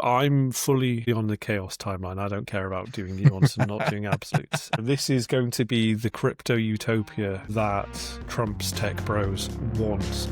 I'm fully on the chaos timeline. I don't care about doing nuance and not doing absolutes. This is going to be the crypto utopia that Trump's tech bros want.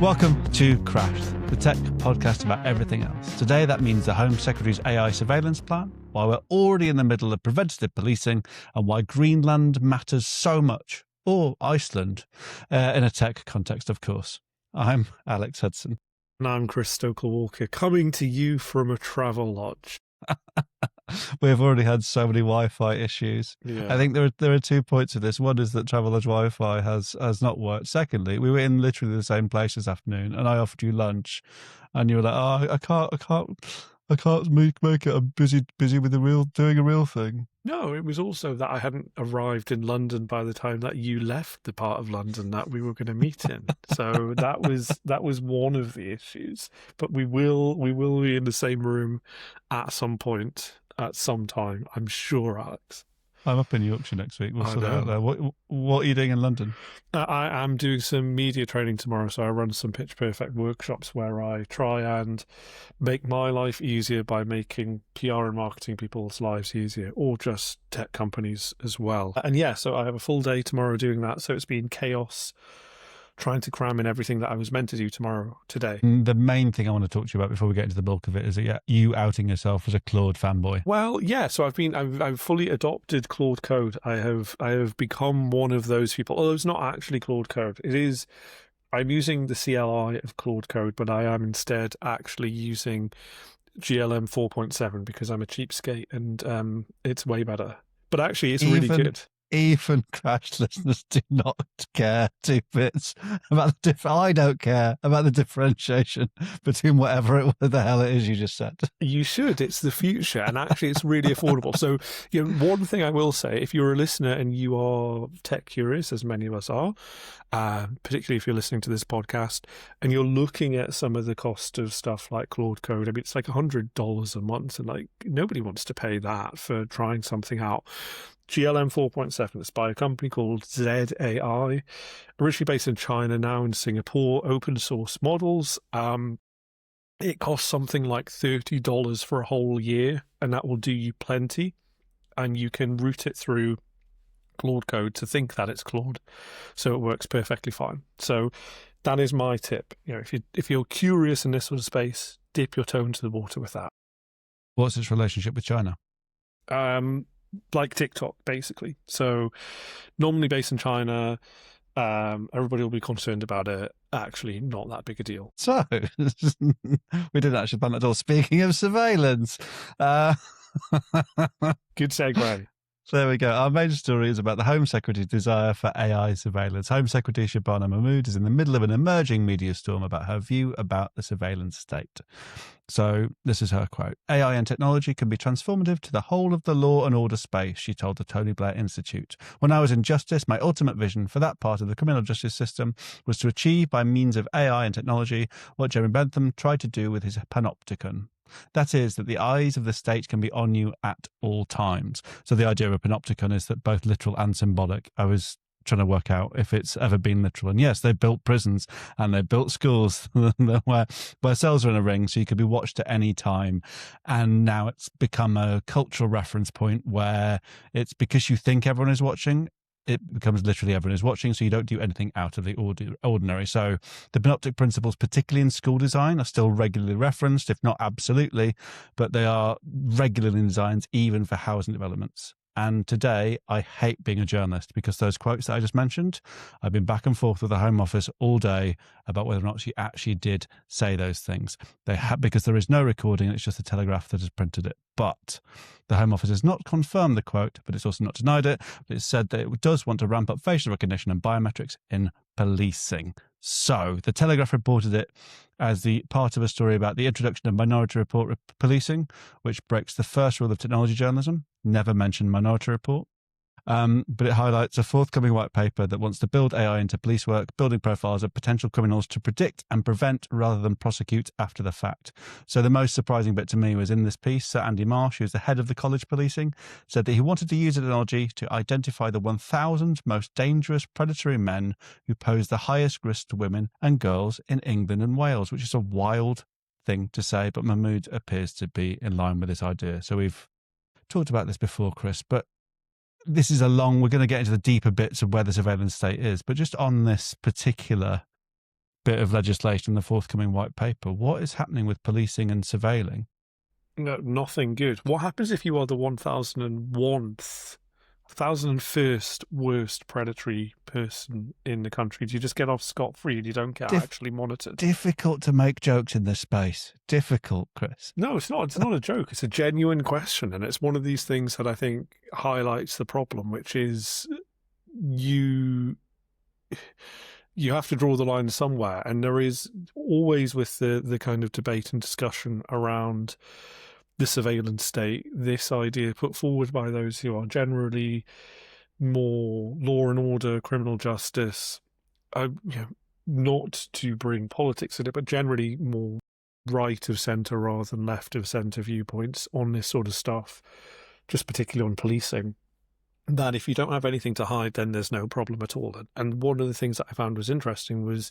Welcome to Crashed, the tech podcast about everything else. Today, that means the Home Secretary's AI surveillance plan, why we're already in the middle of preventative policing, and why Greenland matters so much, or Iceland, in a tech context, of course. I'm Alex Hudson. And I'm Chris Stokel-Walker, coming to you from a travel lodge. We've already had so many Wi-Fi issues. Yeah. I think there are 2 points of this. One is that Travelodge Wi-Fi has not worked. Secondly, we were in literally the same place this afternoon, and I offered you lunch, and you were like, "Oh, I can't make it. I'm busy with doing a real thing." No, it was also that I hadn't arrived in London by the time that you left the part of London that we were going to meet in. So that was one of the issues. But we will be in the same room at some point, at some time, I'm sure, Alex. I'm up in Yorkshire next week. We'll I sort it know. out there. What are you doing in London? I am doing some media training tomorrow, so I run some Pitch Perfect workshops where I try and make my life easier by making PR and marketing people's lives easier, or just tech companies as well. And yeah, so I have a full day tomorrow doing that, so it's been chaos trying to cram in everything that I was meant to do today. The main thing I want to talk to you about before we get into the bulk of it is you outing yourself as a Claude fanboy. Well, yeah. So I've fully adopted Claude Code. I have become one of those people. Although it's not actually Claude Code. I'm using the CLI of Claude Code, but I am instead actually using GLM 4.7 because I'm a cheapskate and it's way better. But actually, it's really good. Even Crash listeners do not care 2 bits about the I don't care about the differentiation between whatever the hell it is you just said. You should. It's the future, and actually, it's really affordable. So, one thing I will say, if you're a listener and you are tech curious, as many of us are, particularly if you're listening to this podcast and you're looking at some of the cost of stuff like Claude Code, I mean, it's like $100 a month, and like nobody wants to pay that for trying something out. GLM 4.7 is by a company called ZAI, originally based in China, now in Singapore, open source models. It costs something like $30 for a whole year, and that will do you plenty. And you can route it through Claude Code to think that it's Claude, so it works perfectly fine. So that is my tip. If you're curious in this sort of space, dip your toe into the water with that. What's its relationship with China? Like TikTok, basically. So normally based in China, everybody will be concerned about it. Actually, not that big a deal. So, we didn't actually plan that at all. Speaking of surveillance. Good segue. There we go. Our major story is about the Home Secretary's desire for AI surveillance. Home Secretary Shabana Mahmood is in the middle of an emerging media storm about her view about the surveillance state. So this is her quote. "AI and technology can be transformative to the whole of the law and order space," she told the Tony Blair Institute. "When I was in justice, my ultimate vision for that part of the criminal justice system was to achieve by means of AI and technology what Jeremy Bentham tried to do with his Panopticon. That is, that the eyes of the state can be on you at all times." So the idea of a panopticon is that both literal and symbolic. I was trying to work out if it's ever been literal. And yes, they built prisons and they built schools where cells are in a ring so you could be watched at any time. And now it's become a cultural reference point where it's because you think everyone is watching, it becomes literally everyone is watching, so you don't do anything out of the ordinary. So the panoptic principles, particularly in school design, are still regularly referenced, if not absolutely, but they are regularly in designs even for housing developments. And today, I hate being a journalist because those quotes that I just mentioned, I've been back and forth with the Home Office all day about whether or not she actually did say those things. Because there is no recording, it's just the Telegraph that has printed it. But the Home Office has not confirmed the quote, but it's also not denied it. But it's said that it does want to ramp up facial recognition and biometrics in policing. So the Telegraph reported it as the part of a story about the introduction of Minority Report policing, which breaks the first rule of technology journalism: never mention Minority Report. But it highlights a forthcoming white paper that wants to build AI into police work, building profiles of potential criminals to predict and prevent rather than prosecute after the fact. So the most surprising bit to me was in this piece, Sir Andy Marsh, who's the head of the college policing, said that he wanted to use technology to identify the 1,000 most dangerous predatory men who pose the highest risk to women and girls in England and Wales, which is a wild thing to say, but Mahmood appears to be in line with this idea. So we've talked about this before, Chris, but this is we're going to get into the deeper bits of where the surveillance state is, but just on this particular bit of legislation, the forthcoming white paper, what is happening with policing and surveilling? No, nothing good. What happens if you are the 1,001st worst predatory person in the country? Do you just get off scot-free and you don't get actually monitored? Difficult to make jokes in this space. Difficult, Chris. No, it's not. It's not a joke. It's a genuine question. And it's one of these things that I think highlights the problem, which is you have to draw the line somewhere. And there is always, with the kind of debate and discussion around the surveillance state, this idea put forward by those who are generally more law and order, criminal justice, not to bring politics in it, but generally more right of centre rather than left of centre viewpoints on this sort of stuff, just particularly on policing, that if you don't have anything to hide, then there's no problem at all. And one of the things that I found was interesting was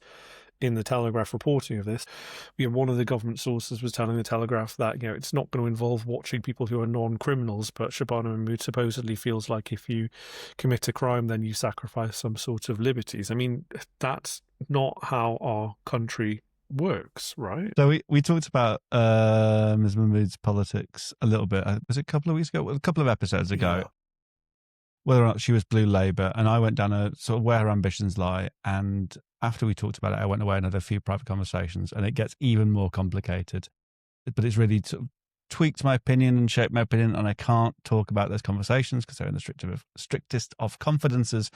in the Telegraph reporting of this, one of the government sources was telling the Telegraph that it's not going to involve watching people who are non-criminals, but Shabana Mahmood supposedly feels like if you commit a crime, then you sacrifice some sort of liberties. I mean, that's not how our country works, right? So we talked about Ms. Mahmood's politics a little bit. Was it a couple of weeks ago? Well, a couple of episodes ago. Yeah. Whether or not she was Blue Labour, and I went down a sort of where her ambitions lie. And after we talked about it, I went away and had a few private conversations, and it gets even more complicated. But it's really sort of tweaked my opinion and shaped my opinion, and I can't talk about those conversations because they're in the strictest of confidences.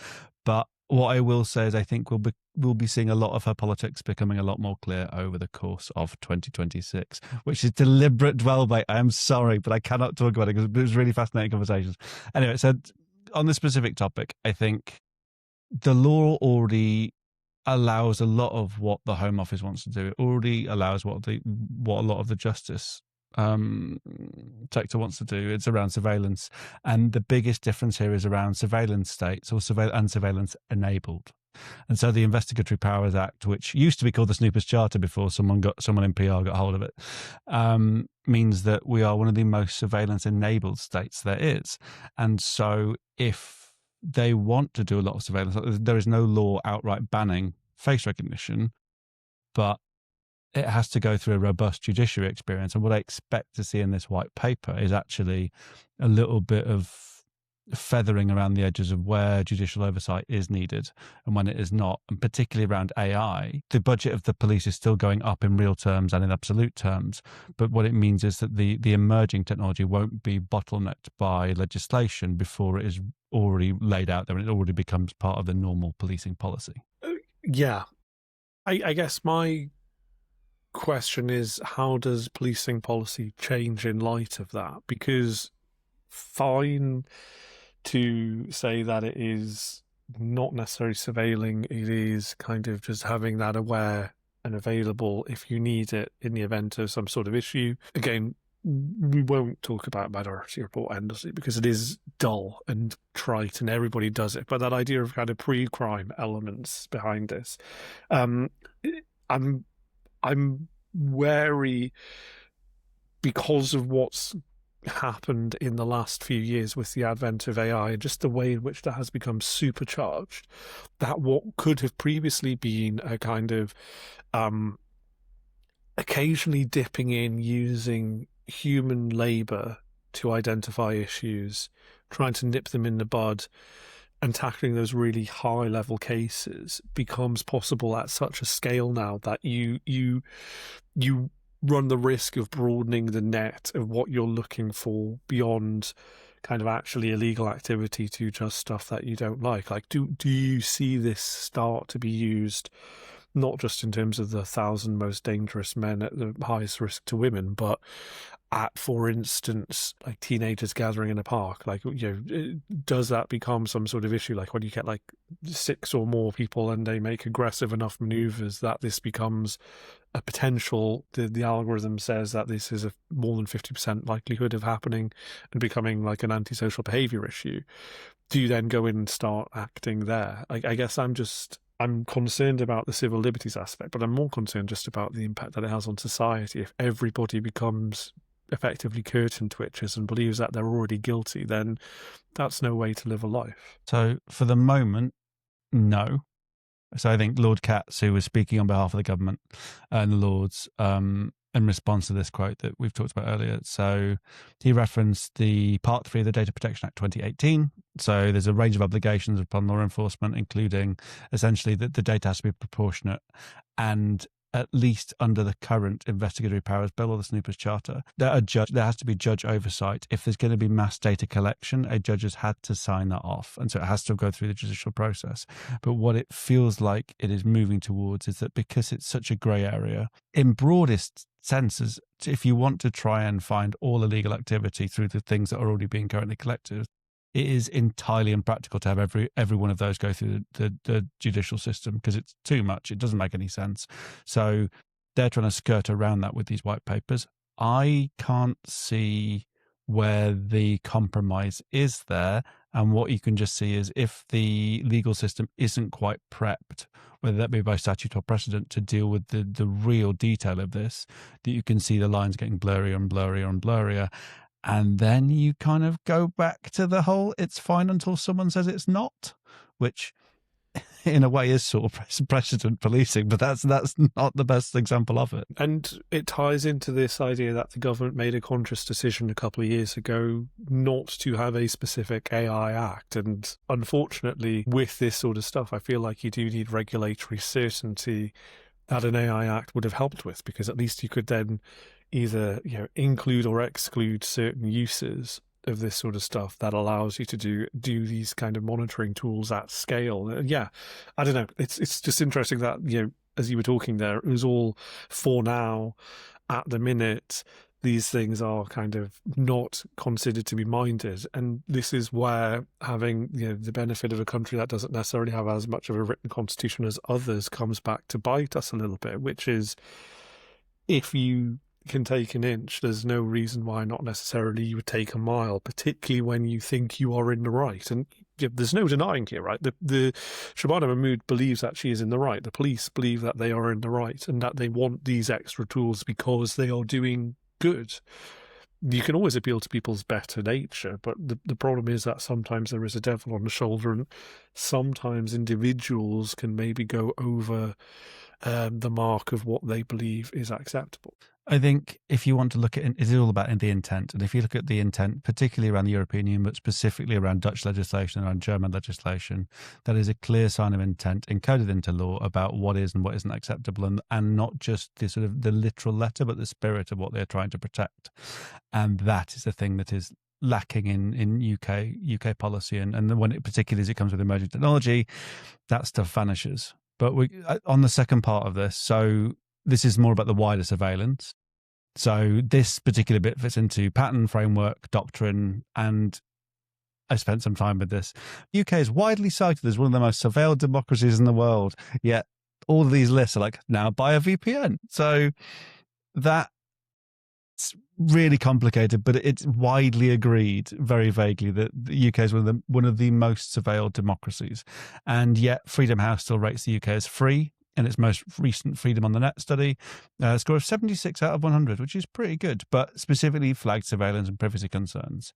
But what I will say is I think we'll be seeing a lot of her politics becoming a lot more clear over the course of 2026, which is deliberate dwell bait. I am sorry, but I cannot talk about it because it was really fascinating conversations. Anyway, so on this specific topic, I think the law already allows a lot of what the Home Office wants to do. It already allows what a lot of the justice sector wants to do. It's around surveillance, and the biggest difference here is around surveillance states or surveillance enabled. And so the Investigatory Powers Act, which used to be called the Snoopers Charter before someone in PR got hold of it, means that we are one of the most surveillance-enabled states there is. And so if they want to do a lot of surveillance, there is no law outright banning face recognition, but it has to go through a robust judiciary experience. And what I expect to see in this white paper is actually a little bit of feathering around the edges of where judicial oversight is needed and when it is not, and particularly around AI. The budget of the police is still going up in real terms and in absolute terms, but what it means is that the emerging technology won't be bottlenecked by legislation before it is already laid out there and it already becomes part of the normal policing policy. Yeah. I guess my question is, how does policing policy change in light of that? Because fine to say that it is not necessarily surveilling, it is kind of just having that aware and available if you need it in the event of some sort of issue. Again, we won't talk about Minority Report endlessly because it is dull and trite and everybody does it. But that idea of kind of pre-crime elements behind this, I'm wary because of what's happened in the last few years with the advent of AI and just the way in which that has become supercharged, that what could have previously been a kind of occasionally dipping in using human labour to identify issues, trying to nip them in the bud and tackling those really high level cases becomes possible at such a scale now that you run the risk of broadening the net of what you're looking for beyond kind of actually illegal activity to just stuff that you don't like. Like, do you see this start to be used not just in terms of the 1,000 most dangerous men at the highest risk to women, but at, for instance, like teenagers gathering in a park? Like, does that become some sort of issue? Like when you get like 6 or more people and they make aggressive enough maneuvers that this becomes a potential, the algorithm says that this is a more than 50% likelihood of happening and becoming like an antisocial behavior issue. Do you then go in and start acting there? I guess I'm concerned about the civil liberties aspect, but I'm more concerned just about the impact that it has on society. If everybody becomes effectively curtain twitchers and believes that they're already guilty, then that's no way to live a life. So for the moment, no. So I think Lord Katz, who was speaking on behalf of the government and the Lords, in response to this quote that we've talked about earlier. So he referenced the Part 3 of the Data Protection Act 2018. So there's a range of obligations upon law enforcement, including essentially that the data has to be proportionate and at least under the current investigatory powers bill or the Snoopers Charter, there has to be judge oversight. If there's going to be mass data collection, a judge has had to sign that off. And so it has to go through the judicial process. But what it feels like it is moving towards is that because it's such a grey area, in broadest senses, if you want to try and find all illegal activity through the things that are already being currently collected, it is entirely impractical to have every one of those go through the judicial system because it's too much. It doesn't make any sense. So they're trying to skirt around that with these white papers. I can't see where the compromise is there. And what you can just see is if the legal system isn't quite prepped, whether that be by statute or precedent, to deal with the real detail of this, that you can see the lines getting blurrier and blurrier and blurrier. And then you kind of go back to the whole, it's fine until someone says it's not, which in a way is sort of precedent policing, but that's not the best example of it. And it ties into this idea that the government made a conscious decision a couple of years ago not to have a specific AI Act. And unfortunately, with this sort of stuff, I feel like you do need regulatory certainty that an AI Act would have helped with, because at least you could then either include or exclude certain uses of this sort of stuff that allows you to do these kind of monitoring tools at scale. I don't know. It's just interesting that, as you were talking there, it was all for now. At the minute, these things are kind of not considered to be minded. And this is where having the benefit of a country that doesn't necessarily have as much of a written constitution as others comes back to bite us a little bit, which is, if you can take an inch, there's no reason why not necessarily you would take a mile, particularly when you think you are in the right. And there's no denying here, right? The Shabana Mahmood believes that she is in the right. The police believe that they are in the right and that they want these extra tools because they are doing good. You can always appeal to people's better nature, but the problem is that sometimes there is a devil on the shoulder, and sometimes individuals can maybe go over the mark of what they believe is acceptable. I think if you want to look at it, it's all about the intent. And if you look at the intent, particularly around the European Union, but specifically around Dutch legislation, around German legislation, that is a clear sign of intent encoded into law about what is and what isn't acceptable, and not just the sort of the literal letter, but the spirit of what they're trying to protect. And that is the thing that is lacking in UK policy. And when particularly as it comes with emerging technology, that stuff vanishes. But on the second part of this, so this is more about the wider surveillance. So this particular bit fits into pattern, framework, doctrine, and I spent some time with this. The UK is widely cited as one of the most surveilled democracies in the world, yet all of these lists are like, now buy a VPN. So that's really complicated, but it's widely agreed very vaguely that the UK is one of the most surveilled democracies. And yet Freedom House still rates the UK as free in its most recent Freedom on the Net study, a score of 76 out of 100, which is pretty good, but specifically flagged surveillance and privacy concerns.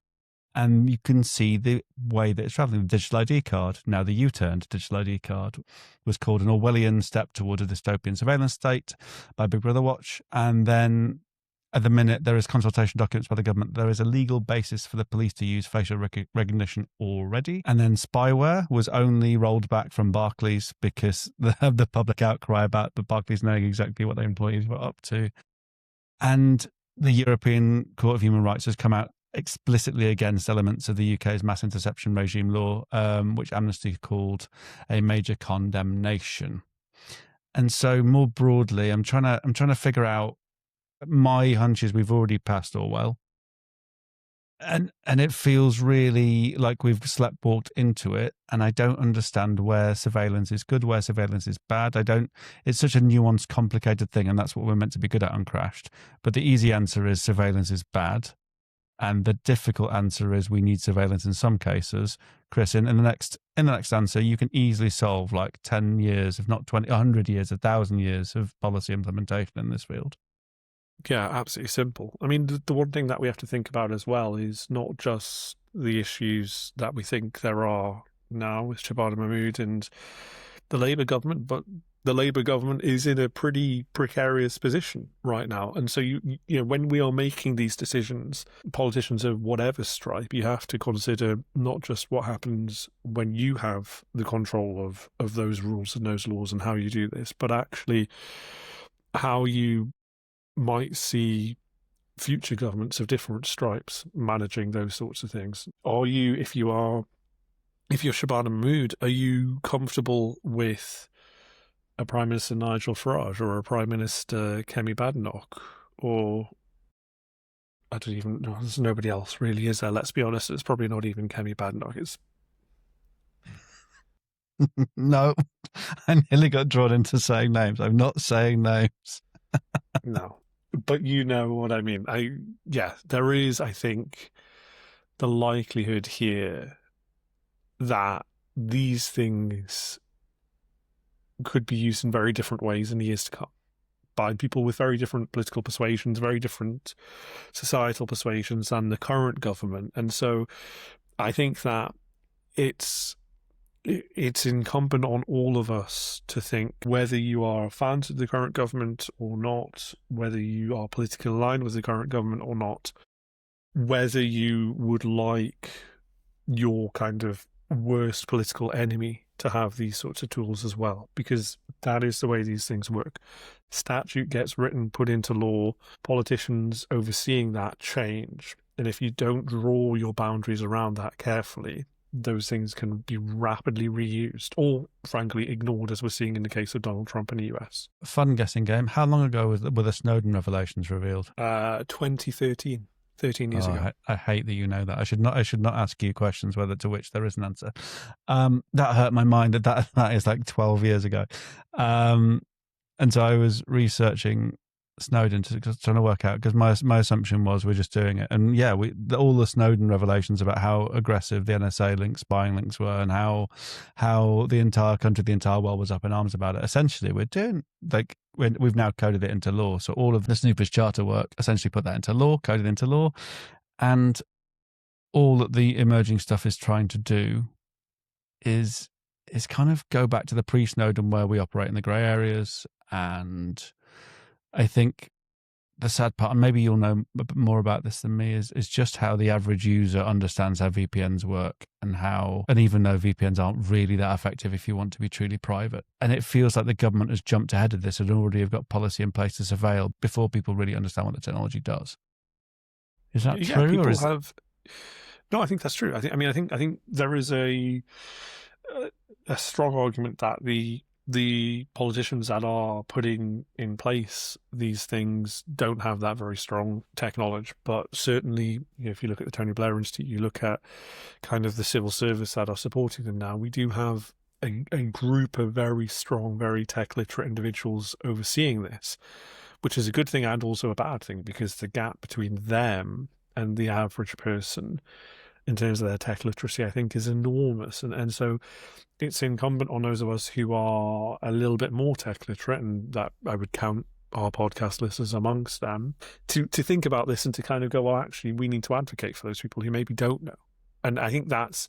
And you can see the way that it's traveling. The digital ID card, now the U-turned digital ID card, was called an Orwellian step toward a dystopian surveillance state by Big Brother Watch. And then at the minute, there is consultation documents by the government. There is a legal basis for the police to use facial recognition already. And then spyware was only rolled back from Barclays because of the public outcry about the Barclays knowing exactly what their employees were up to. And the European Court of Human Rights has come out explicitly against elements of the UK's mass interception regime law, which Amnesty called a major condemnation. And so more broadly, I'm trying to figure out My hunch is we've already passed Orwell. And it feels really like we've sleptwalked into it, and I don't understand where surveillance is good, where surveillance is bad. It's such a nuanced, complicated thing, and that's what we're meant to be good at on Crashed. But the easy answer is surveillance is bad, and the difficult answer is we need surveillance in some cases. Chris, in the next answer, you can easily solve like 10 years, if not 20, 100 years, 1,000 years of policy implementation in this field. Yeah, absolutely simple. I mean, the one thing that we have to think about as well is not just the issues that we think there are now with Shabana Mahmood and the Labour government, but the Labour government is in a pretty precarious position right now. And so, you know, when we are making these decisions, politicians of whatever stripe, you have to consider not just what happens when you have the control of those rules and those laws and how you do this, but actually how you might see future governments of different stripes managing those sorts of things. If you're Shabana Mahmood, are you comfortable with a Prime Minister Nigel Farage or a Prime Minister Kemi Badenoch? Or I don't even know, there's nobody else really, is there? Let's be honest, it's probably not even Kemi Badenoch. It's No, I nearly got drawn into saying names. I'm not saying names. No, but you know what I mean. There is, I think, the likelihood here that these things could be used in very different ways in the years to come by people with very different political persuasions, very different societal persuasions than the current government. And so I think that it's incumbent on all of us to think, whether you are fans of the current government or not, whether you are politically aligned with the current government or not, whether you would like your kind of worst political enemy to have these sorts of tools as well, because that is the way these things work. Statute gets written, put into law, politicians overseeing that change, and if you don't draw your boundaries around that carefully, those things can be rapidly reused or, frankly, ignored, as we're seeing in the case of Donald Trump in the US. Fun guessing game. How long ago were the Snowden revelations revealed? 2013. 13 years ago. I hate that you know that. I should not ask you questions whether to which there is an answer. That hurt my mind. That is like 12 years ago. And so I was researching Snowden trying to work out, because my assumption was we're just doing it. And yeah, all the Snowden revelations about how aggressive the NSA spying links were, and how the entire country, the entire world was up in arms about it. Essentially, we're doing we've now coded it into law. So all of the Snoopers Charter work, essentially put that into law, coded into law, and all that the emerging stuff is trying to do is kind of go back to the pre-Snowden, where we operate in the grey areas. And I think the sad part, and maybe you'll know a bit more about this than me, is just how the average user understands how VPNs work, and even though VPNs aren't really that effective if you want to be truly private. And it feels like the government has jumped ahead of this and already have got policy in place to surveil before people really understand what the technology does. Is that true? No, I think that's true. I think there is a strong argument that the politicians that are putting in place these things don't have that very strong tech knowledge. But certainly, if you look at the Tony Blair Institute, you look at kind of the civil service that are supporting them now, we do have a group of very strong, very tech literate individuals overseeing this, which is a good thing and also a bad thing, because the gap between them and the average person in terms of their tech literacy, I think, is enormous. And so it's incumbent on those of us who are a little bit more tech literate, and that I would count our podcast listeners amongst them, to think about this and to kind of go, well, actually, we need to advocate for those people who maybe don't know. And I think that's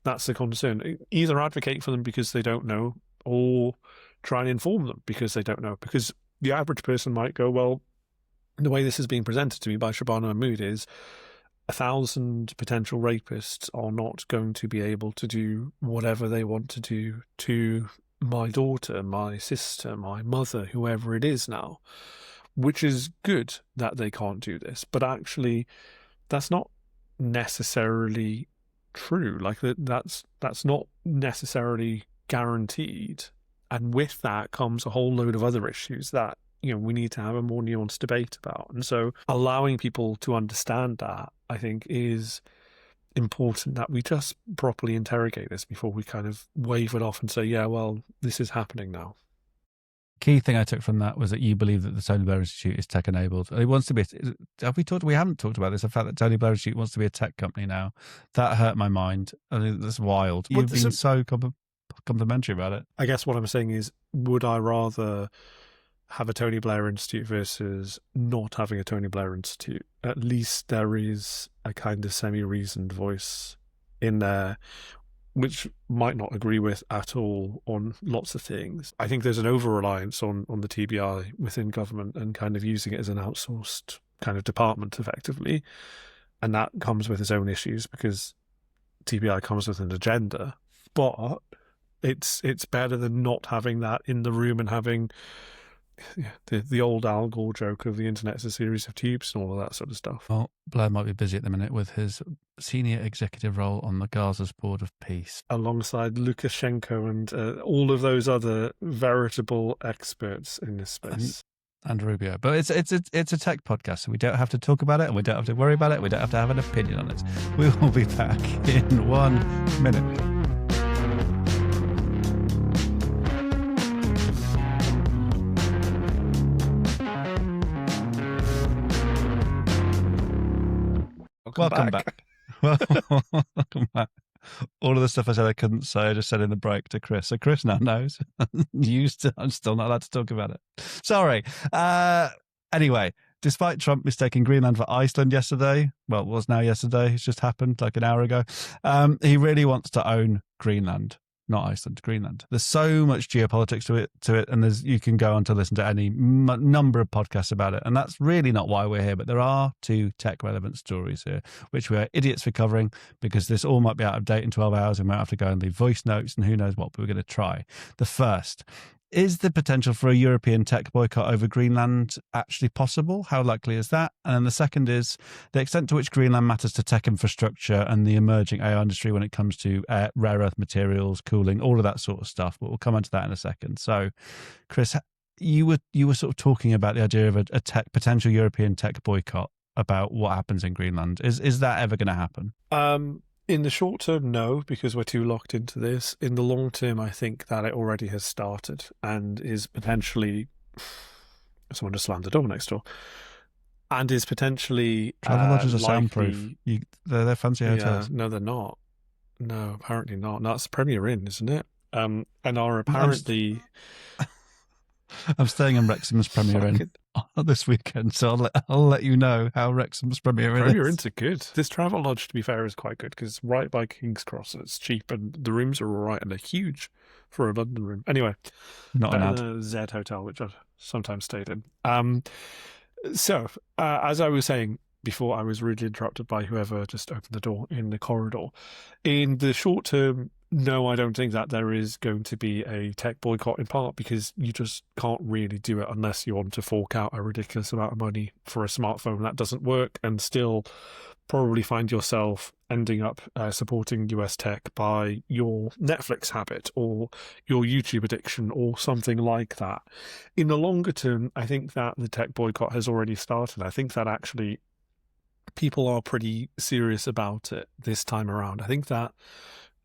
the concern. Either advocate for them because they don't know, or try and inform them because they don't know. Because the average person might go, well, the way this is being presented to me by Shabana Mahmood is 1,000 potential rapists are not going to be able to do whatever they want to do to my daughter, my sister, my mother, whoever it is now, which is good that they can't do this. But actually, that's not necessarily true. Like that's not necessarily guaranteed. And with that comes a whole load of other issues that we need to have a more nuanced debate about. And so allowing people to understand that, I think, is important, that we just properly interrogate this before we kind of wave it off and say, yeah, well, this is happening now. Key thing I took from that was that you believe that the Tony Blair Institute is tech enabled. It wants to be. We haven't talked about this. The fact that Tony Blair Institute wants to be a tech company now, that hurt my mind. I mean, that's wild. You've been so complimentary about it. I guess what I'm saying is, would I rather have a Tony Blair Institute versus not having a Tony Blair Institute? At least there is a kind of semi-reasoned voice in there, which might not agree with at all on lots of things. I think there's an over-reliance on the TBI within government and kind of using it as an outsourced kind of department effectively. And that comes with its own issues because TBI comes with an agenda. But it's better than not having that in the room and having the old Al Gore joke of the internet is a series of tubes and all of that sort of stuff. Well, Blair might be busy at the minute with his senior executive role on the Gaza's Board of Peace. Alongside Lukashenko and all of those other veritable experts in this space. And Rubio. But it's a tech podcast, so we don't have to talk about it and we don't have to worry about it. We don't have to have an opinion on it. We will be back in 1 minute. Welcome back. Welcome back. All of the stuff I said I couldn't say, I just said in the break to Chris. So Chris now knows. I'm still not allowed to talk about it. Sorry. Anyway, despite Trump mistaking Greenland for Iceland yesterday, well, it was now yesterday, it's just happened like an hour ago, he really wants to own Greenland. Not Iceland, Greenland. There's so much geopolitics to it, and you can go on to listen to any number of podcasts about it, and that's really not why we're here. But there are two tech-relevant stories here, which we're idiots for covering because this all might be out of date in 12 hours. We might have to go and leave voice notes and who knows what, but we're going to try. The first, is the potential for a European tech boycott over Greenland actually possible? How likely is that? And then the second is the extent to which Greenland matters to tech infrastructure and the emerging AI industry when it comes to rare earth materials, cooling, all of that sort of stuff. But we'll come on to that in a second. So, Chris, you were sort of talking about the idea of a potential European tech boycott about what happens in Greenland. Is that ever going to happen? In the short term, no, because we're too locked into this. In the long term, I think that it already has started and is potentially... Someone just slammed the door next door. And is potentially... Travel lodges are soundproof. They're fancy hotels. Yeah, no, they're not. No, apparently not. No, that's Premier Inn, isn't it? And are apparently... I'm staying in Wrexham's Premier Inn this weekend, so I'll let you know how Wrexham's Premier Inn is. Premier Inns are good. This travel lodge, to be fair, is quite good because it's right by King's Cross and it's cheap and the rooms are all right and they're huge for a London room. Anyway, not an ad. The Z Hotel, which I've sometimes stayed in. So, as I was saying before, I was rudely interrupted by whoever just opened the door in the corridor. In the short term, no, I don't think that there is going to be a tech boycott, in part because you just can't really do it unless you want to fork out a ridiculous amount of money for a smartphone that doesn't work and still probably find yourself ending up supporting US tech by your Netflix habit or your YouTube addiction or something like that. In the longer term, I think that the tech boycott has already started. I think that actually people are pretty serious about it this time around. I think that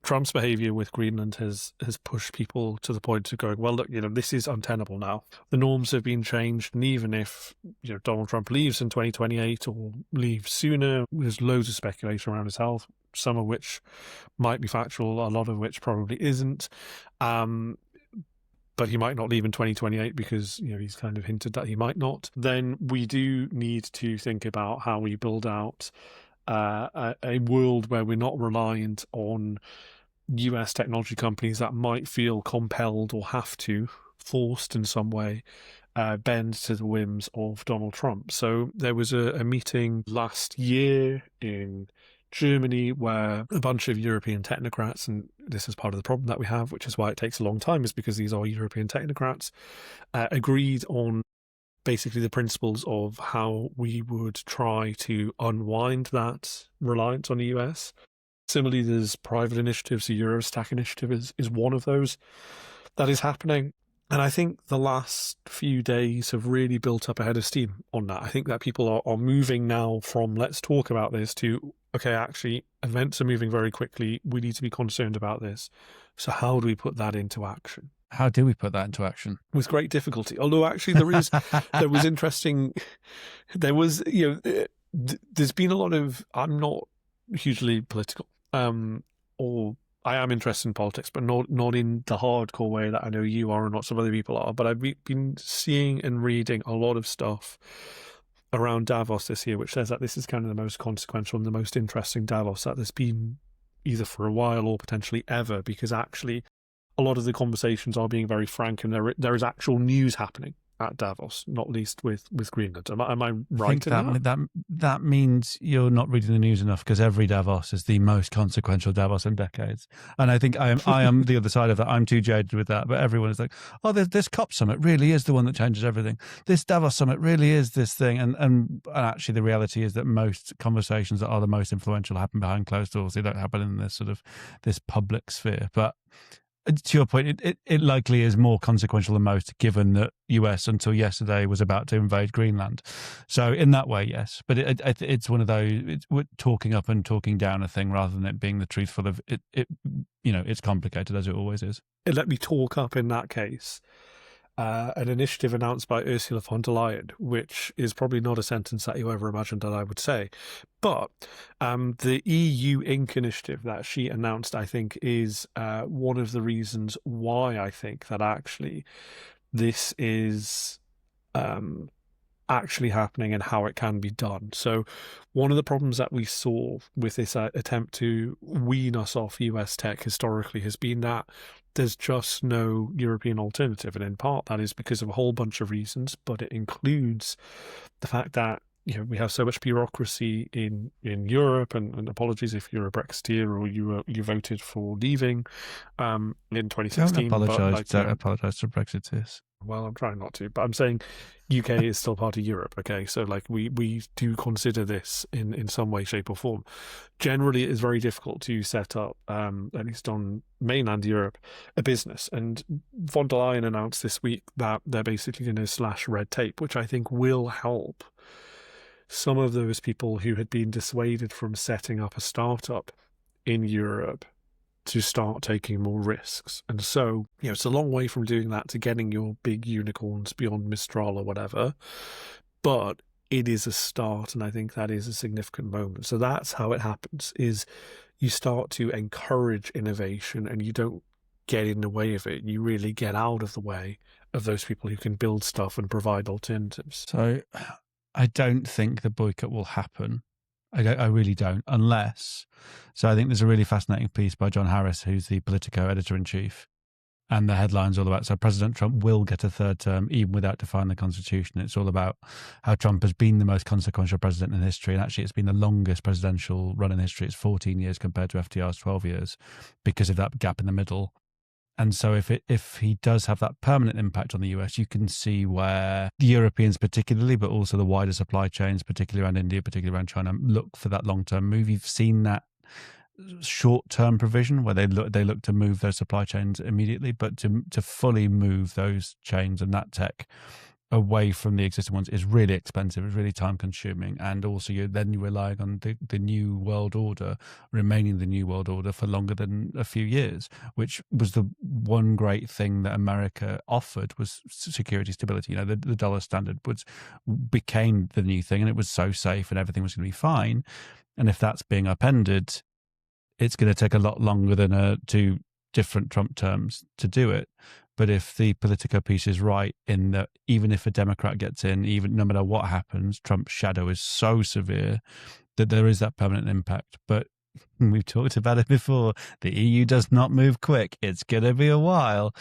Trump's behavior with Greenland has pushed people to the point of going, well, look, this is untenable now. The norms have been changed, and even if Donald Trump leaves in 2028 or leaves sooner, there's loads of speculation around his health, some of which might be factual, a lot of which probably isn't. But he might not leave in 2028 because he's kind of hinted that he might not. Then we do need to think about how we build out a world where we're not reliant on US technology companies that might feel compelled or have to, forced in some way, bend to the whims of Donald Trump. So there was a meeting last year in Germany where a bunch of European technocrats, and this is part of the problem that we have, which is why it takes a long time, is because these are European technocrats, agreed on basically the principles of how we would try to unwind that reliance on the US. Similarly, there's private initiatives. The Eurostack initiative is one of those that is happening. And I think the last few days have really built up a head of steam on that. I think that people are moving now from let's talk about this to, okay, actually, events are moving very quickly. We need to be concerned about this. So how do we put that into action? How do we put that into action? With great difficulty. Although actually there was interesting, there's been a lot of, I'm not hugely political, or I am interested in politics, but not in the hardcore way that I know you are and lots of other people are. But I've been seeing and reading a lot of stuff around Davos this year, which says that this is kind of the most consequential and the most interesting Davos that there's been either for a while or potentially ever, because actually a lot of the conversations are being very frank and there is actual news happening at Davos, not least with Greenland. Am I right in that? That means you're not reading the news enough, because every Davos is the most consequential Davos in decades. And I think I am the other side of that. I'm too jaded with that. But everyone is like, oh, this COP summit really is the one that changes everything. This Davos summit really is this thing. And actually the reality is that most conversations that are the most influential happen behind closed doors. They don't happen in this public sphere. But to your point, it likely is more consequential than most, given that US until yesterday was about to invade Greenland. So in that way, yes. But it's one of those, we're talking up and talking down a thing rather than it being the truthful of it. It's complicated, as it always is. Let me talk up in that case. An initiative announced by Ursula von der Leyen, which is probably not a sentence that you ever imagined that I would say. But the EU Inc. initiative that she announced, I think, is one of the reasons why I think that actually this is actually happening and how it can be done. So one of the problems that we saw with this attempt to wean us off US tech historically has been that there's just no European alternative. And in part, that is because of a whole bunch of reasons, but it includes the fact that we have so much bureaucracy in Europe, and apologies if you're a Brexiteer or you voted for leaving in 2016. Don't apologise to Brexiteers. Well, I'm trying not to, but I'm saying UK is still part of Europe, okay? So, we do consider this in some way, shape or form. Generally, it is very difficult to set up, at least on mainland Europe, a business. And von der Leyen announced this week that they're basically going to slash red tape, which I think will help some of those people who had been dissuaded from setting up a startup in Europe to start taking more risks. And so, it's a long way from doing that to getting your big unicorns beyond Mistral or whatever, but it is a start, and I think that is a significant moment. So that's how it happens, is you start to encourage innovation and you don't get in the way of it. You really get out of the way of those people who can build stuff and provide alternatives. So I don't think the boycott will happen. I really don't, unless... So I think there's a really fascinating piece by John Harris, who's the Politico editor-in-chief, and the headline's all about, so President Trump will get a third term even without defying the Constitution. It's all about how Trump has been the most consequential president in history, and actually it's been the longest presidential run in history. It's 14 years compared to FDR's 12 years because of that gap in the middle. And so if he does have that permanent impact on the US, you can see where the Europeans particularly, but also the wider supply chains, particularly around India, particularly around China, look for that long-term move. You've seen that short-term provision where they look to move those supply chains immediately, but to fully move those chains and that tech away from the existing ones is really expensive. It's really time-consuming, and also you're relying on the new world order remaining the new world order for longer than a few years, which was the one great thing that America offered, was security stability. The dollar standard became the new thing, and it was so safe, and everything was going to be fine. And if that's being upended, it's going to take a lot longer than 2 different Trump terms to do it. But if the Politico piece is right in that even if a Democrat gets in, even no matter what happens, Trump's shadow is so severe that there is that permanent impact. But we've talked about it before. The EU does not move quick. It's going to be a while.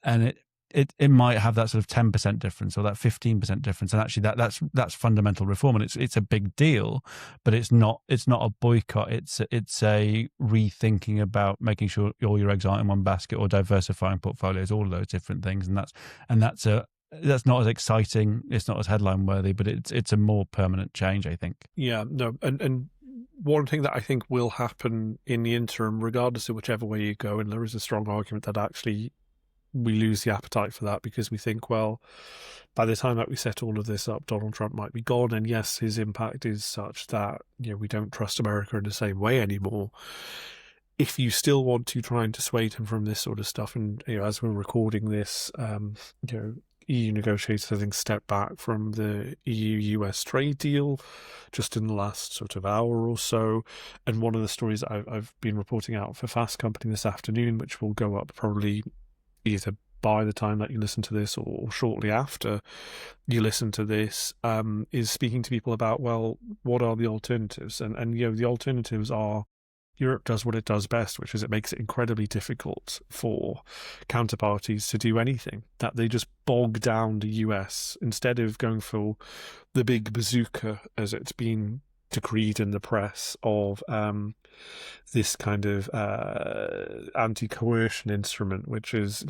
And it might have that sort of 10% difference or that 15% difference. And actually that's fundamental reform. And it's a big deal, but it's not a boycott. It's a rethinking about making sure all your eggs aren't in one basket, or diversifying portfolios, all of those different things. And that's not as exciting. It's not as headline worthy, but it's a more permanent change, I think. Yeah, no. And one thing that I think will happen in the interim, regardless of whichever way you go, and there is a strong argument that actually we lose the appetite for that because we think, well, by the time that we set all of this up, Donald Trump might be gone. And yes, his impact is such that, we don't trust America in the same way anymore. If you still want to try and dissuade him from this sort of stuff, and as we're recording this, EU negotiators, I think, stepped back from the EU-US trade deal just in the last sort of hour or so. And one of the stories I've been reporting out for Fast Company this afternoon, which will go up probably either by the time that you listen to this or shortly after you listen to this, is speaking to people about, well, what are the alternatives? And the alternatives are Europe does what it does best, which is it makes it incredibly difficult for counterparties to do anything, that they just bog down the US instead of going for the big bazooka, as it's been decreed in the press, of this kind of anti-coercion instrument, which is,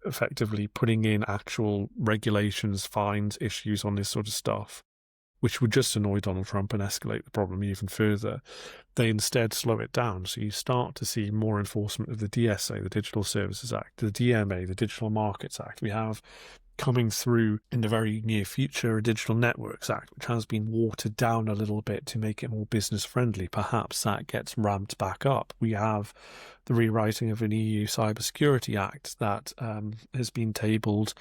effectively putting in actual regulations, fines, issues on this sort of stuff, which would just annoy Donald Trump and escalate the problem even further. They instead slow it down. So you start to see more enforcement of the DSA, the Digital Services Act, the DMA, the Digital Markets Act. We have coming through in the very near future a Digital Networks Act, which has been watered down a little bit to make it more business friendly. Perhaps that gets ramped back up. We have the rewriting of an EU Cybersecurity Act that has been tabled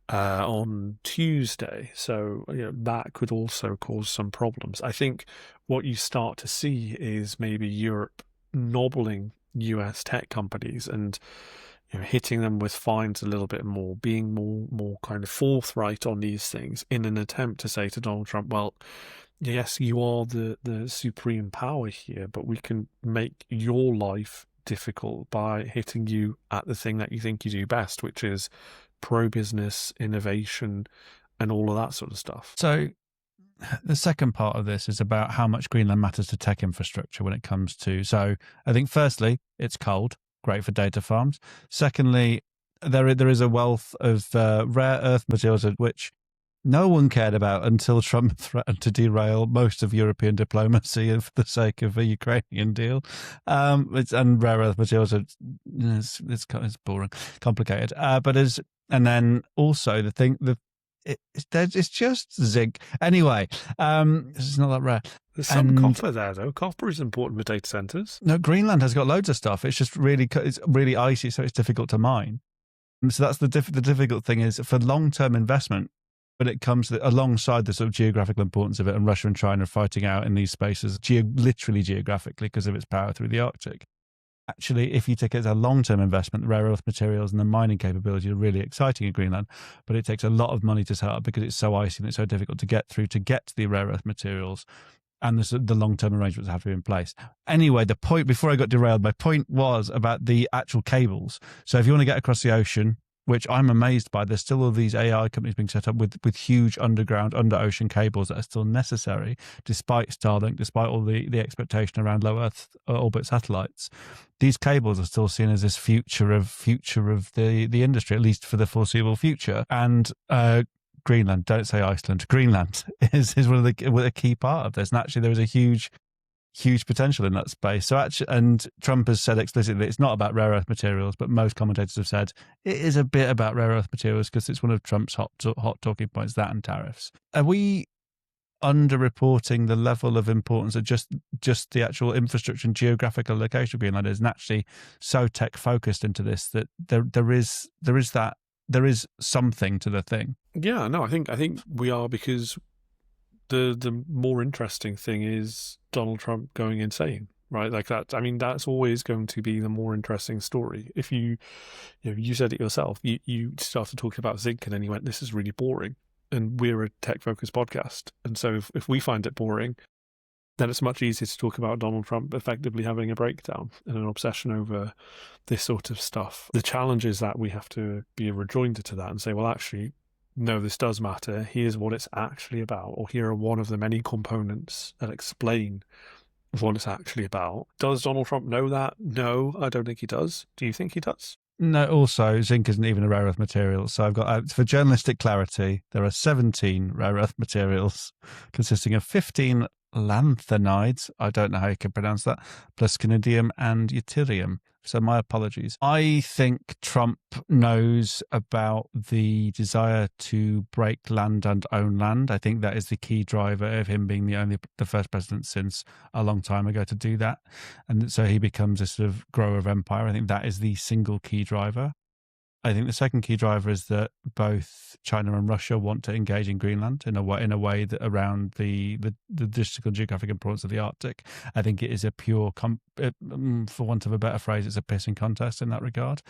on Tuesday. So that could also cause some problems. I think what you start to see is maybe Europe nobbling US tech companies and hitting them with fines a little bit more, being more kind of forthright on these things in an attempt to say to Donald Trump, well, yes, you are the supreme power here, but we can make your life difficult by hitting you at the thing that you think you do best, which is pro-business, innovation, and all of that sort of stuff. So the second part of this is about how much Greenland matters to tech infrastructure when it comes to... So I think firstly, it's cold, great for data farms. Secondly, there is a wealth of rare earth materials which no one cared about until Trump threatened to derail most of European diplomacy for the sake of a Ukrainian deal. And rare earth materials are it's boring, complicated. And then also the thing it's just zinc. Anyway, it's not that rare. There's some copper there, though. Copper is important for data centers. No, Greenland has got loads of stuff. It's just it's really icy, so it's difficult to mine. And so that's the difficult thing is for long-term investment. When it comes to alongside the sort of geographical importance of it, and Russia and China are fighting out in these spaces, literally geographically because of its power through the Arctic. Actually, if you take it as a long-term investment, the rare earth materials and the mining capability are really exciting in Greenland, but it takes a lot of money to set up because it's so icy and it's so difficult to get through to get to the rare earth materials, and the long-term arrangements have to be in place. Anyway, the point, before I got derailed, my point was about the actual cables. So if you want to get across the ocean, which I'm amazed by, there's still all these AI companies being set up with huge underground, under-ocean cables that are still necessary, despite Starlink, despite all the expectation around low Earth orbit satellites. These cables are still seen as this future of the industry, at least for the foreseeable future. And Greenland, don't say Iceland, Greenland is one of a key part of this. And actually there is a huge potential in that space. So actually, and Trump has said explicitly that it's not about rare earth materials, but most commentators have said it is a bit about rare earth materials because it's one of Trump's hot talking points, that and tariffs. Are we underreporting the level of importance of just the actual infrastructure and geographical location of Greenland is naturally so tech focused into this that there is something to the thing? Yeah, no, I think we are, because the more interesting thing is Donald Trump going insane, right? Like that. I mean, that's always going to be the more interesting story. If you said it yourself, you started talking about zinc and then you went, this is really boring. And we're a tech-focused podcast. And so if we find it boring, then it's much easier to talk about Donald Trump effectively having a breakdown and an obsession over this sort of stuff. The challenge is that we have to be a rejoinder to that and say, well, actually, no, this does matter. Here's what it's actually about, or here are one of the many components that explain what it's actually about. Does Donald Trump know that? No, I don't think he does. Do you think he does? No, also, zinc isn't even a rare earth material. So I've got, for journalistic clarity, there are 17 rare earth materials consisting of 15 lanthanides, I don't know how you can pronounce that, plus conidium and yttrium. So my apologies. I think Trump knows about the desire to break land and own land. I think that is the key driver of him being the first president since a long time ago to do that. And so he becomes a sort of grower of empire. I think that is the single key driver. I think the second key driver is that both China and Russia want to engage in Greenland in a way that around the logistical and geographic importance of the Arctic. I think it is a pure, for want of a better phrase, it's a pissing contest in that regard.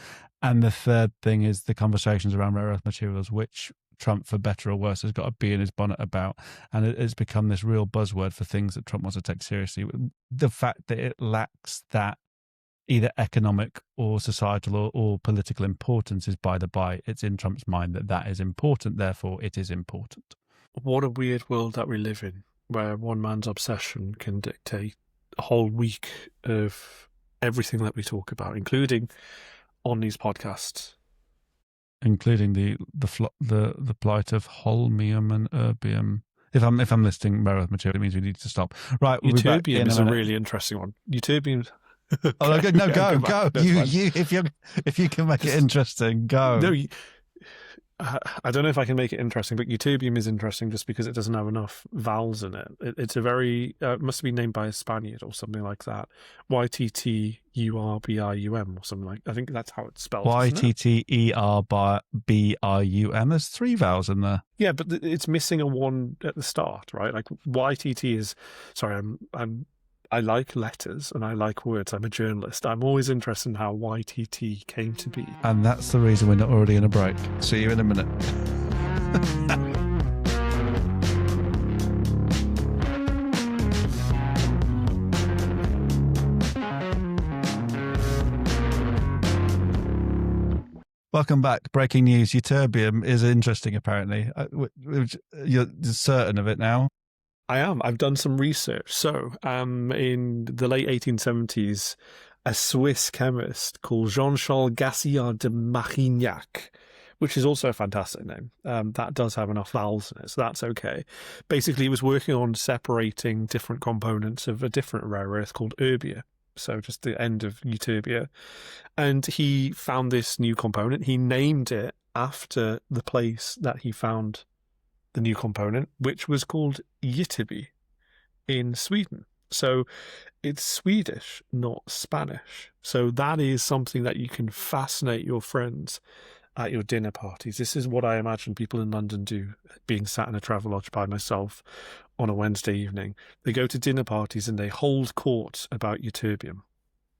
And the third thing is the conversations around rare earth materials, which Trump, for better or worse, has got a bee in his bonnet about. And it has become this real buzzword for things that Trump wants to take seriously. The fact that it lacks that either economic or societal or political importance is by the by. It's in Trump's mind that is important, therefore it is important. What a weird world that we live in, where one man's obsession can dictate a whole week of everything that we talk about, including on these podcasts. Including the plight of holmium and erbium. If I'm listing rare earth material, it means we need to stop. Right, ytterbium is a really interesting one. Ytterbium. Oh, okay. No, go. You, if you can make it interesting, go. No, I don't know if I can make it interesting, but ytterbium is interesting just because it doesn't have enough vowels in it. It's a very it must have been named by a Spaniard or something like that. Ytterbium or something like. I think that's how it's spelled. Ytterbium. There's 3 vowels in there. Yeah, but it's missing a one at the start, right? Like YTT is. Sorry, I like letters and I like words. I'm a journalist. I'm always interested in how YTT came to be. And that's the reason we're not already in a break. See you in a minute. Welcome back. Breaking news. Ytterbium is interesting, apparently. You're certain of it now? I am. I've done some research. So, in the late 1870s, a Swiss chemist called Jean-Charles Gassillard de Marignac, which is also a fantastic name. That does have enough vowels in it, so that's okay. Basically, he was working on separating different components of a different rare earth called erbia. So just the end of ytterbia. And he found this new component. He named it after the place that he found the new component, which was called Ytterby in Sweden. So it's Swedish, not Spanish. So that is something that you can fascinate your friends at your dinner parties. This is what I imagine people in London do, being sat in a Travelodge by myself on a Wednesday evening. They go to dinner parties and they hold court about ytterbium.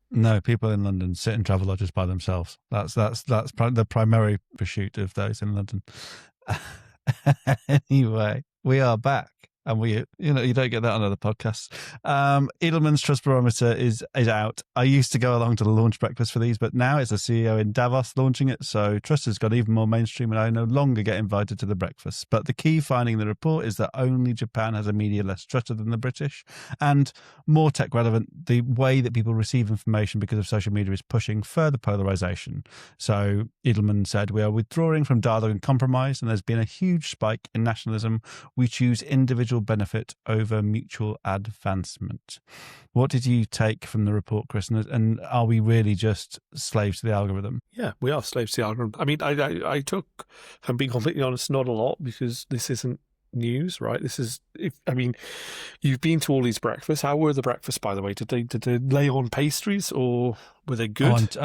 No, people in London sit in Travelodges by themselves. That's the primary pursuit of those in London. Anyway, we are back. And you don't get that on other podcasts. Edelman's Trust Barometer is out. I used to go along to the launch breakfast for these, but now it's a CEO in Davos launching it. So Trust has got even more mainstream and I no longer get invited to the breakfast. But the key finding in the report is that only Japan has a media less trusted than the British. And more tech relevant, the way that people receive information because of social media is pushing further polarization. So Edelman said, we are withdrawing from dialogue and compromise, and there's been a huge spike in nationalism. We choose individual benefit over mutual advancement. What did you take from the report, Chris? And are we really just slaves to the algorithm? Yeah, we are slaves to the algorithm. I mean, I took, if I'm being completely honest, not a lot, because this isn't news, right? This is, you've been to all these breakfasts. How were the breakfasts, by the way? Did they lay on pastries, or were they good?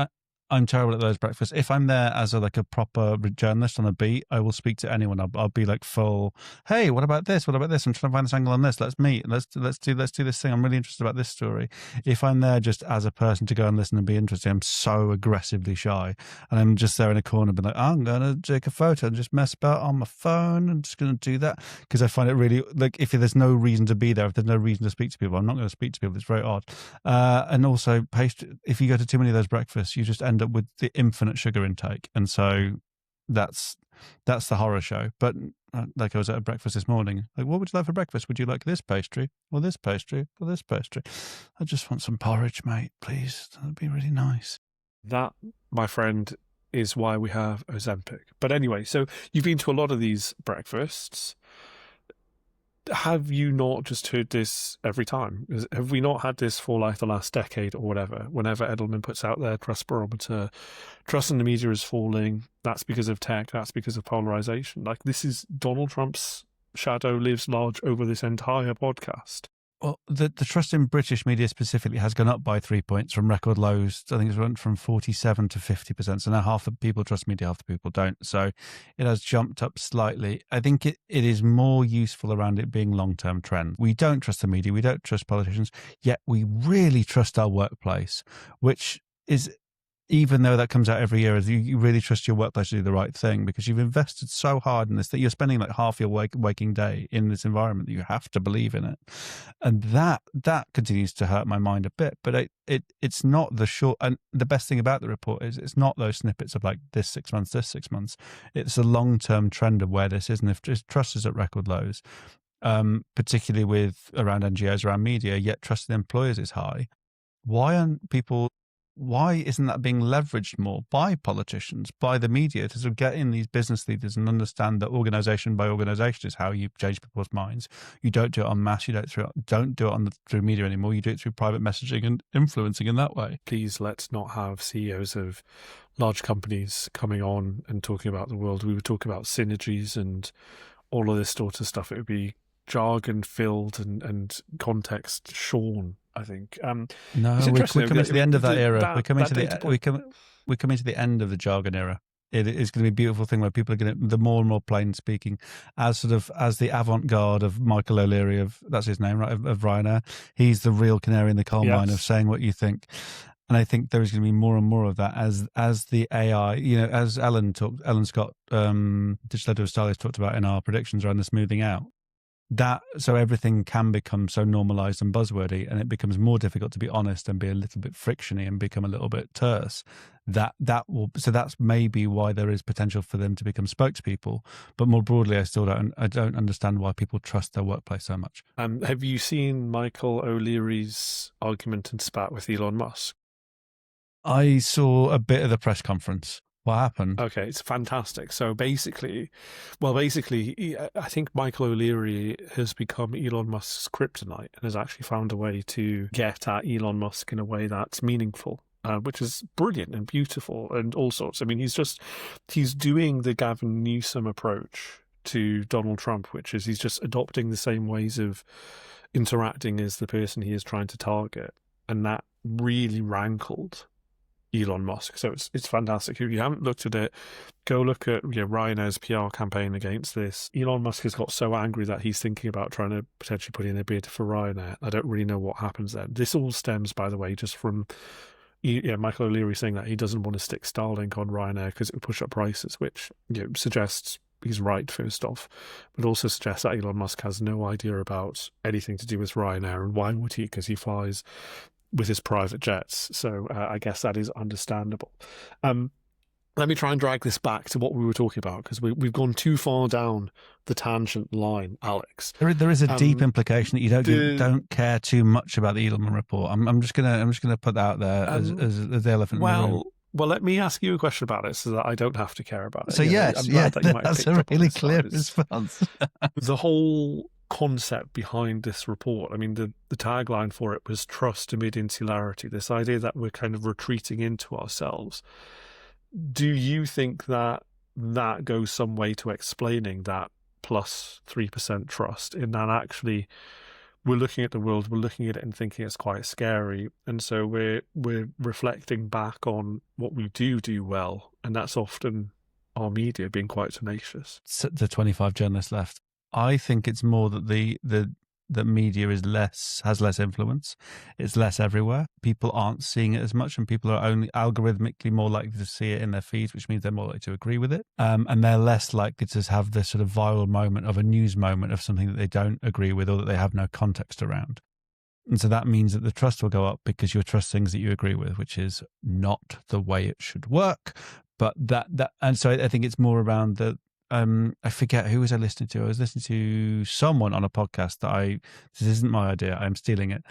I'm terrible at those breakfasts. If I'm there as a proper journalist on a beat, I will speak to anyone. I'll be like full, hey, what about this? What about this? I'm trying to find this angle on this. Let's meet. Let's do this thing. I'm really interested about this story. If I'm there just as a person to go and listen and be interested, I'm so aggressively shy. And I'm just there in a corner being like, I'm going to take a photo and just mess about on my phone. I'm just going to do that. Because I find it really, if there's no reason to be there, if there's no reason to speak to people, I'm not going to speak to people. It's very odd. And also, if you go to too many of those breakfasts, you just end up with the infinite sugar intake, and so that's the horror show. But I was at a breakfast this morning, what would you like for breakfast? Would you like this pastry or this pastry or this pastry? I just want some porridge, mate, please. That'd be really nice. That, my friend, is why we have Ozempic. But anyway, so you've been to a lot of these breakfasts. have you not just heard this every time? Have we not had this for like the last decade or whatever? Whenever Edelman puts out their trust barometer, trust in the media is falling. That's because of tech. That's because of polarization. Like, this is Donald Trump's shadow lives large over this entire podcast. Well, the trust in British media specifically has gone up by 3 points from record lows. I think it's went from 47 to 50%. So now half the people trust media, half the people don't. So it has jumped up slightly. I think it is more useful around it being long-term trend. We don't trust the media. We don't trust politicians. Yet we really trust our workplace, which is, even though that comes out every year, you really trust your workplace to do the right thing because you've invested so hard in this that you're spending like half your waking day in this environment that you have to believe in it. And that continues to hurt my mind a bit. But it's not the short, and the best thing about the report is it's not those snippets of like this 6 months, this 6 months. It's a long-term trend of where this is. And if trust is at record lows, particularly with around NGOs, around media, yet trust in employers is high. Why isn't that being leveraged more by politicians, by the media, to sort of get in these business leaders and understand that organization by organization is how you change people's minds? You don't do it en masse. You don't do it through media anymore. You do it through private messaging and influencing in that way. Please, let's not have CEOs of large companies coming on and talking about the world. We would talk about synergies and all of this sort of stuff. It would be jargon filled and context shorn, I think. No, we're coming to the end of that era. We're coming to the end of the jargon era. It is going to be a beautiful thing where people are going to, the more and more plain speaking, as the avant-garde of Michael O'Leary that's his name, right, of Ryanair. He's the real canary in the coal mine of saying what you think. And I think there is going to be more and more of that as the AI, as Ellen Scott, digital editor of Stylist, talked about in our predictions around the smoothing out. So everything can become so normalized and buzzwordy, and it becomes more difficult to be honest and be a little bit frictiony and become a little bit terse. So that's maybe why there is potential for them to become spokespeople. But more broadly, I don't understand why people trust their workplace so much. Have you seen Michael O'Leary's argument and spat with Elon Musk? I saw a bit of the press conference. What happened? Okay, it's fantastic. So basically, I think Michael O'Leary has become Elon Musk's kryptonite and has actually found a way to get at Elon Musk in a way that's meaningful, which is brilliant and beautiful and all sorts. I mean, he's doing the Gavin Newsom approach to Donald Trump, which is he's just adopting the same ways of interacting as the person he is trying to target. And that really rankled Elon Musk. So it's fantastic. If you haven't looked at it, go look at Ryanair's PR campaign against this. Elon Musk has got so angry that he's thinking about trying to potentially put in a bid for Ryanair. I don't really know what happens then. This all stems, by the way, just from Michael O'Leary saying that he doesn't want to stick Starlink on Ryanair because it would push up prices, which suggests he's right, first off, but also suggests that Elon Musk has no idea about anything to do with Ryanair. And why would he? Because he flies with his private jets. So I guess that is understandable. Let me try and drag this back to what we were talking about, because we've gone too far down the tangent line, Alex. There is a deep implication that you don't care too much about the Edelman report. I'm just gonna put that out there as the elephant in the room. Well, let me ask you a question about it so that I don't have to care about it. So that's a really clear response. The whole concept behind this report, I mean, the tagline for it was trust amid insularity, this idea that we're kind of retreating into ourselves. Do you think that goes some way to explaining that plus 3% trust, in that actually we're looking at the world, we're looking at it and thinking it's quite scary, and so we're reflecting back on what we do well, and that's often our media being quite tenacious? The 25 journalists left. I think it's more that the media has less influence. It's less everywhere. People aren't seeing it as much, and people are only algorithmically more likely to see it in their feeds, which means they're more likely to agree with it. And they're less likely to have this sort of viral moment of a news moment of something that they don't agree with or that they have no context around. And so that means that the trust will go up because you'll trust things that you agree with, which is not the way it should work. But and so I think it's more around I forget who was I listening to. I was listening to someone on a podcast this isn't my idea, I'm stealing it,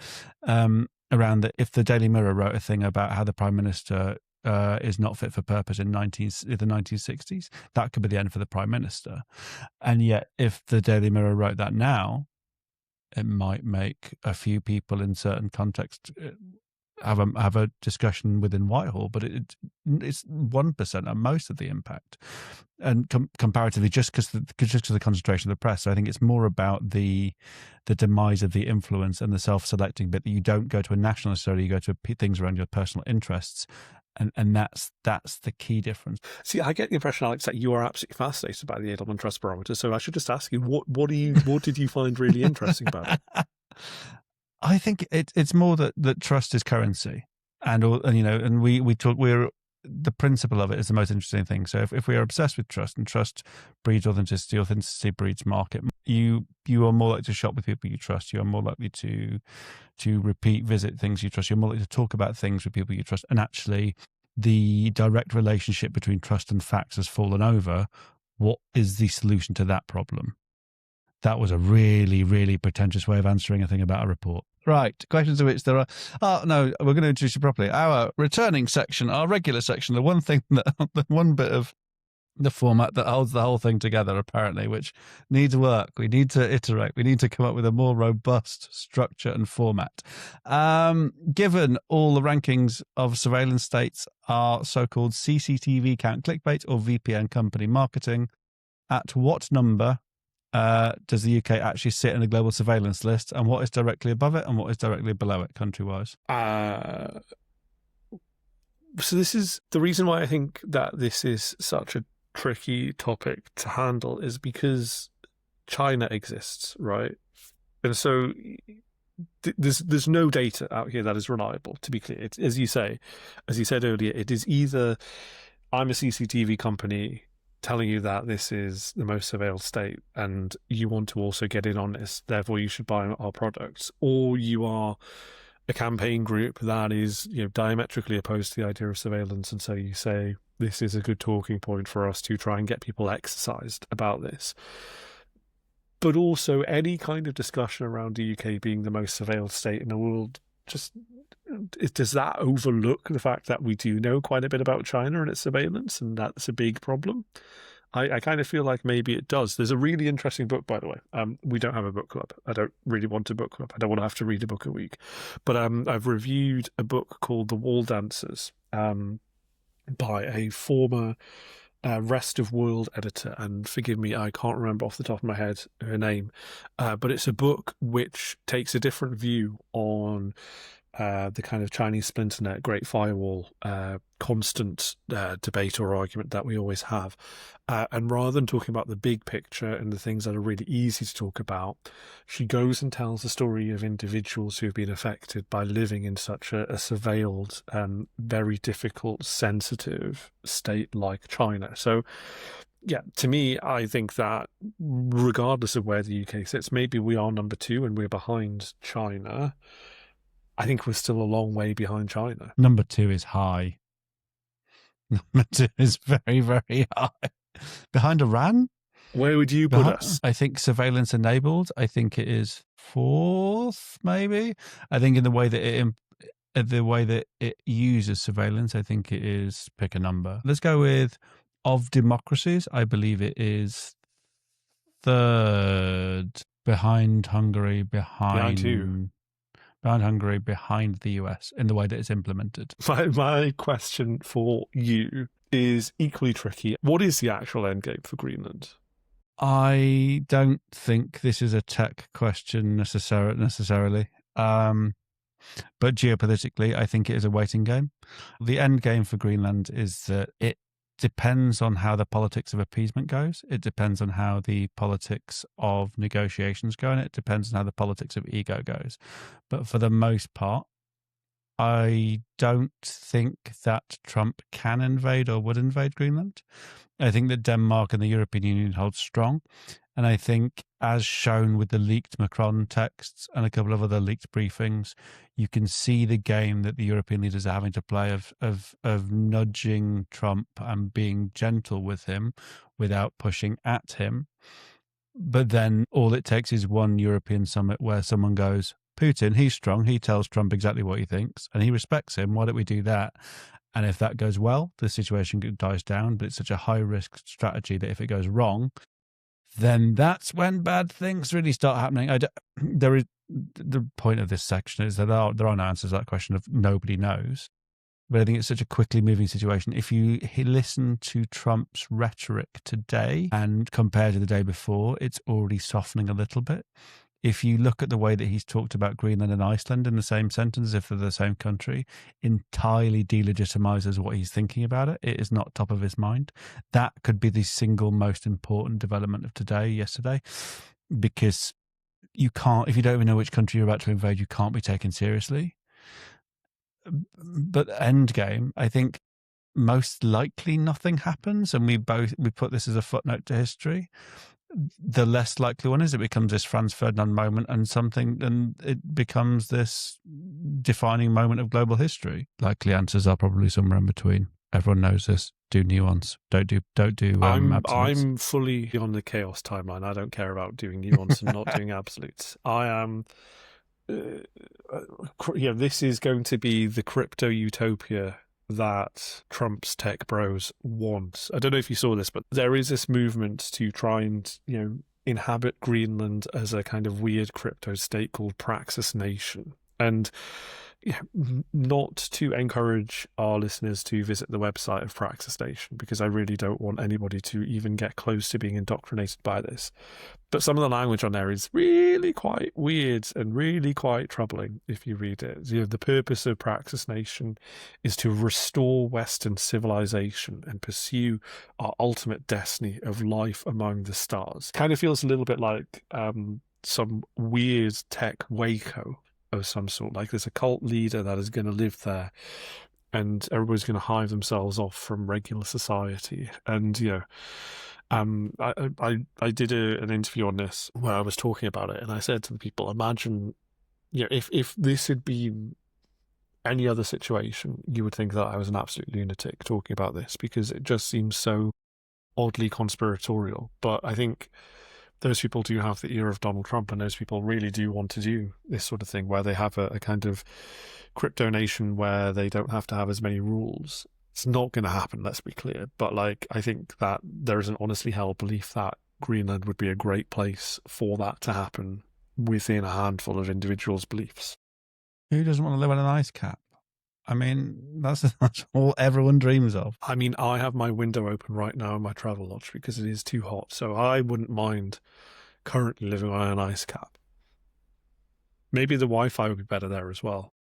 around that if the Daily Mirror wrote a thing about how the Prime Minister is not fit for purpose in the 1960s, that could be the end for the Prime Minister. And yet if the Daily Mirror wrote that now, It might make a few people in certain contexts have a discussion within Whitehall, but it's 1% at most of the impact, and comparatively, just because the concentration of the press. So I think it's more about the demise of the influence and the self-selecting bit, that you don't go to a national necessarily, you go to things around your personal interests. And that's the key difference. See, I get the impression, Alex, that you are absolutely fascinated by the Edelman Trust Barometer. So I should just ask you, what did you find really interesting about it? I think it's more that trust is currency, and we talk. The principle of it is the most interesting thing. So if we are obsessed with trust, and trust breeds authenticity, authenticity breeds market, you are more likely to shop with people you trust. You are more likely to repeat visit things you trust. You're more likely to talk about things with people you trust. And actually, the direct relationship between trust and facts has fallen over. What is the solution to that problem? That was a really, really pretentious way of answering a thing about a report. Right, questions of which there are. Oh, no, we're going to introduce you properly. Our returning section, our regular section, the one bit of the format that holds the whole thing together, apparently, which needs work. We need to iterate. We need to come up with a more robust structure and format. Given all the rankings of surveillance states are so-called CCTV count clickbait or VPN company marketing, at what number does the UK actually sit in the global surveillance list, and what is directly above it and what is directly below it country-wise? So this is the reason why I think that this is such a tricky topic to handle, is because China exists, right? And so there's no data out here that is reliable, to be clear. It's, as you said earlier, it is either I'm a CCTV company telling you that this is the most surveilled state and you want to also get in on this, therefore you should buy our products, or you are a campaign group that is, diametrically opposed to the idea of surveillance, and so you say this is a good talking point for us to try and get people exercised about this. But also, any kind of discussion around the UK being the most surveilled state in the world, does that overlook the fact that we do know quite a bit about China and its surveillance, and that's a big problem? I kind of feel like maybe it does. There's a really interesting book, by the way. We don't have a book club. I don't really want a book club. I don't want to have to read a book a week. But I've reviewed a book called The Wall Dancers by a former Rest of World editor, and forgive me, I can't remember off the top of my head her name, but it's a book which takes a different view on the kind of Chinese splinter net, Great Firewall, constant debate or argument that we always have. And rather than talking about the big picture and the things that are really easy to talk about, she goes and tells the story of individuals who have been affected by living in such a surveilled, very difficult, sensitive state like China. So, yeah, to me, I think that regardless of where the UK sits, maybe we are number 2 and we're behind China. I think we're still a long way behind China. Number 2 is high. Number 2 is very, very high. Behind Iran? Where would you put us? I think surveillance enabled. I think it is 4th, maybe. I think in the way that it uses surveillance, I think it is, pick a number. Let's go with, of democracies, I believe it is 3rd, behind Hungary, behind Hungary, behind the US in the way that it's implemented. My question for you is equally tricky. What is the actual end game for Greenland? I don't think this is a tech question necessarily. But geopolitically, I think it is a waiting game. The end game for Greenland is that it depends on how the politics of appeasement goes. It depends on how the politics of negotiations go, and it depends on how the politics of ego goes. But for the most part, I don't think that Trump can invade or would invade Greenland. I think that Denmark and the European Union hold strong. And I think, as shown with the leaked Macron texts and a couple of other leaked briefings, you can see the game that the European leaders are having to play of nudging Trump and being gentle with him without pushing at him. But then all it takes is one European summit where someone goes, Putin, he's strong. He tells Trump exactly what he thinks and he respects him. Why don't we do that? And if that goes well, the situation dies down. But it's such a high-risk strategy that if it goes wrong, then that's when bad things really start happening. There is the point of this section is that there are no answers to that question of nobody knows. But I think it's such a quickly moving situation. If you listen to Trump's rhetoric today and compare to the day before, it's already softening a little bit. If you look at the way that he's talked about Greenland and Iceland in the same sentence, if they're the same country, entirely delegitimizes what he's thinking about it. It is not top of his mind. That could be the single most important development of yesterday, because you can't, if you don't even know which country you're about to invade, you can't be taken seriously. But endgame, I think most likely nothing happens, and we put this as a footnote to history. The less likely one is it becomes this Franz Ferdinand moment and it becomes this defining moment of global history. Likely answers are probably somewhere in between. Everyone knows this. Do nuance. Don't do absolutes. I'm fully on the chaos timeline. I don't care about doing nuance and not doing absolutes. I am. This is going to be the crypto utopia that Trump's tech bros want. I don't know if you saw this, but there is this movement to try and, inhabit Greenland as a kind of weird crypto state called Praxis Nation. And not to encourage our listeners to visit the website of Praxis Nation, because I really don't want anybody to even get close to being indoctrinated by this. But some of the language on there is really quite weird and really quite troubling if you read it. The purpose of Praxis Nation is to restore Western civilization and pursue our ultimate destiny of life among the stars. Kind of feels a little bit like some weird tech Waco of some sort. Like there's a cult leader that is going to live there, and everybody's going to hive themselves off from regular society. And I did an interview on this where I was talking about it, and I said to the people, imagine, if this had been any other situation, you would think that I was an absolute lunatic talking about this, because it just seems so oddly conspiratorial. But I think those people do have the ear of Donald Trump, and those people really do want to do this sort of thing where they have a kind of crypto nation where they don't have to have as many rules. It's not going to happen, let's be clear. But I think that there is an honestly held belief that Greenland would be a great place for that to happen within a handful of individuals' beliefs. Who doesn't want to live on an ice cap? I mean, that's all everyone dreams of. I mean, I have my window open right now in my travel lodge because it is too hot. So I wouldn't mind currently living on an ice cap. Maybe the Wi-Fi would be better there as well.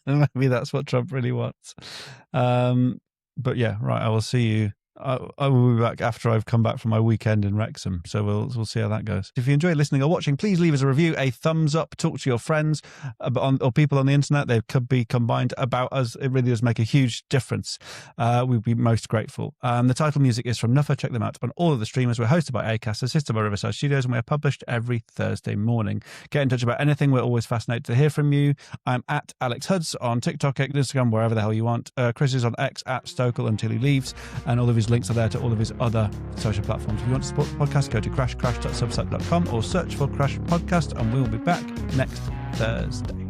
Maybe that's what Trump really wants. But yeah, right. I will see you. I will be back after I've come back from my weekend in Wrexham, so we'll see how that goes. If you enjoy listening or watching, please leave us a review, a thumbs up, talk to your friends or people on the internet. They could be combined about us. It really does make a huge difference. We'd be most grateful. The title music is from Nuffer. Check them out on all of the streamers. We're hosted by Acast, assisted by Riverside Studios, and we're published every Thursday morning. Get in touch about anything. We're always fascinated to hear from you. I'm at Alex Huds on TikTok, Instagram, wherever the hell you want. Chris is on X at Stokel until he leaves, and all of his links are there to all of his other social platforms. If you want to support the podcast, go to crashcrash.substack.com or search for Crash Podcast, and we'll be back next Thursday.